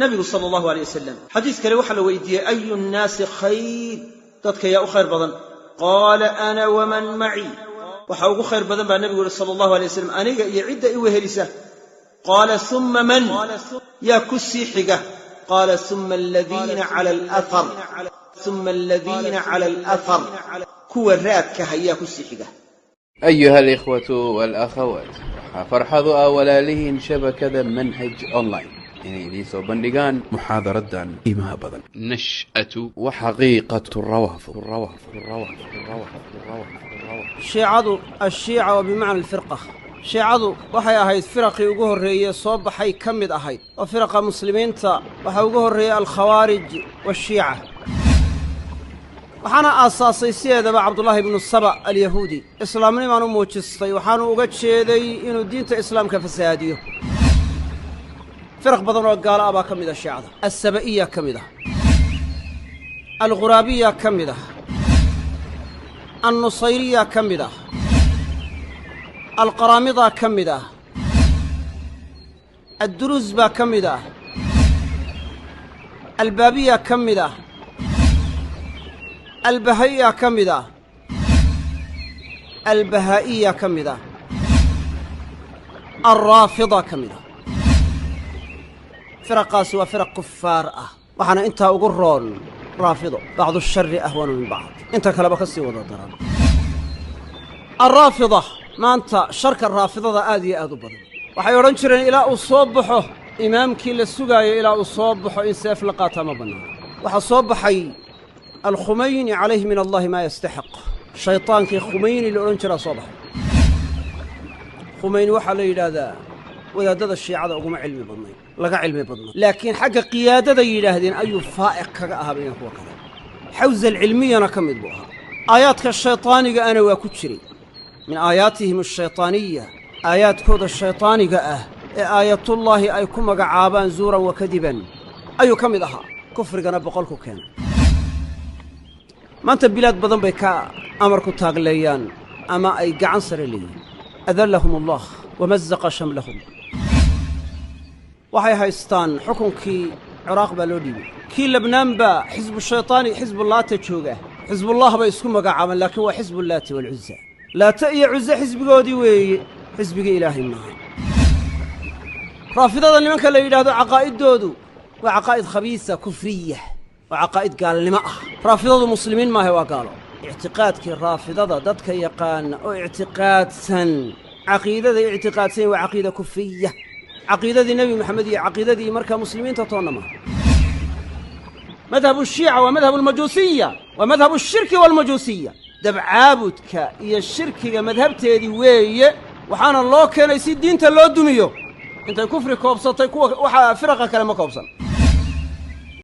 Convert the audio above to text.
nabigu sallallahu alayhi wasallam xadiis kale waxa la weydiiyay ayu nnaasi khayr dadka yaa u khayr badan qaala ana waman maci waxa ugu khayr badan baa nabigu yidhi sallallahu alayhi wasallam aniga iyo cidda i wehelisa qaala thumma man yaa ku sii xiga qaala thumma alladhiina cala alathar thumma alladhiina cala alathar kuwa raadka hayaa ku sii xiga أيها الإخوة والأخوات فرحضوا أولالهن شبكة منهج أونلاين إني سو بندقان محاضرة إيمها بدن نشأة وحقيقة الروافض الشيعة وبمعنى الفرقة شيعة waxay ahayd firaqii ugu horeeyay soo baxay kamid ahayd oo firaqa muslimiinta waxa ugu horeeyay al-khawarij wa-shiica waxaana aasaasay sideedaba cabdullaahi ibnu saba al-yahuudi islaamnimaan u muujistay waxaanu uga jeeday inuu diinta islaamka fasahaadiyo firaq badan oo gaalo ah baa ka mid ah shiicada as-saba'iya ka mid ah al-ghuraabiya ka mid ah an-nusayriya ka mid ah القرامضة كمدة الدروز كمدة البابية كمدة البهائية كمدة البهائية كمدة الرافضة كمدة فرقاس وفرق كفار وحنا انت اقرون رافضة بعض الشر اهون من بعض انت كلامك السوى ضرر الرافضة maanta sharka raafidada aad iyo aad u badan waxay oran jireen ilaa uu soo baxo imaamkii la sugaayo ilaa uu soo baxo in seef la qaato ma bannaan waxa soo baxay al-Khumayni alayhi min Allah ma yastahiq shaytaankii Khumayni la oran jiray soo baxay Khumayni waxa la yiraahdaa wadaadada shiicada ugu cilmi badnay laga cilmi badnay laakiin xagga qiyaadada yiraahdeen ayuu faa'iq kaga ahaabeen kuwa kale xawza al-ilmiyana kamid buu ahaa aayaadka shaytaaniga ana waa ku jiray من آياتهم الشيطانية آيات كود الشيطانية آيات الله أي كما عابان زورا وكذبا أي كم ذها كفر جنب قولك كان ما أنت بلاد بدن بكاء أمرك تاغليان أما أي قعنصر لي أذلهم الله ومزق شملهم وحي هايستان حكم كي عراق بالودي كي لبنان با حزب الشيطاني حزب الله تشوقه حزب الله بيسكم عابان لكن هو حزب الله والعزة لا تأي عزة حزب قودي وي حزب إلهي معه رافضة اللي منك اللي يلاهدوا عقائد دودو وعقائد خبيثة كفرية وعقائد قال لما رافضة المسلمين ما هو قالوا اعتقاد كي رافضة ضدك يقان أو اعتقاد سن عقيدة اعتقاد سن وعقيدة كفرية عقيدة النبي محمد عقيدة مركة مسلمين تطونما مذهب الشيعة ومذهب المجوسية ومذهب الشرك والمجوسية دبع عابدك يا الشرك مذهبتي دي ويه وحان الله كان يسيد دينته لو دميو انت كفر كوبسطي فرقه كلام كوبسن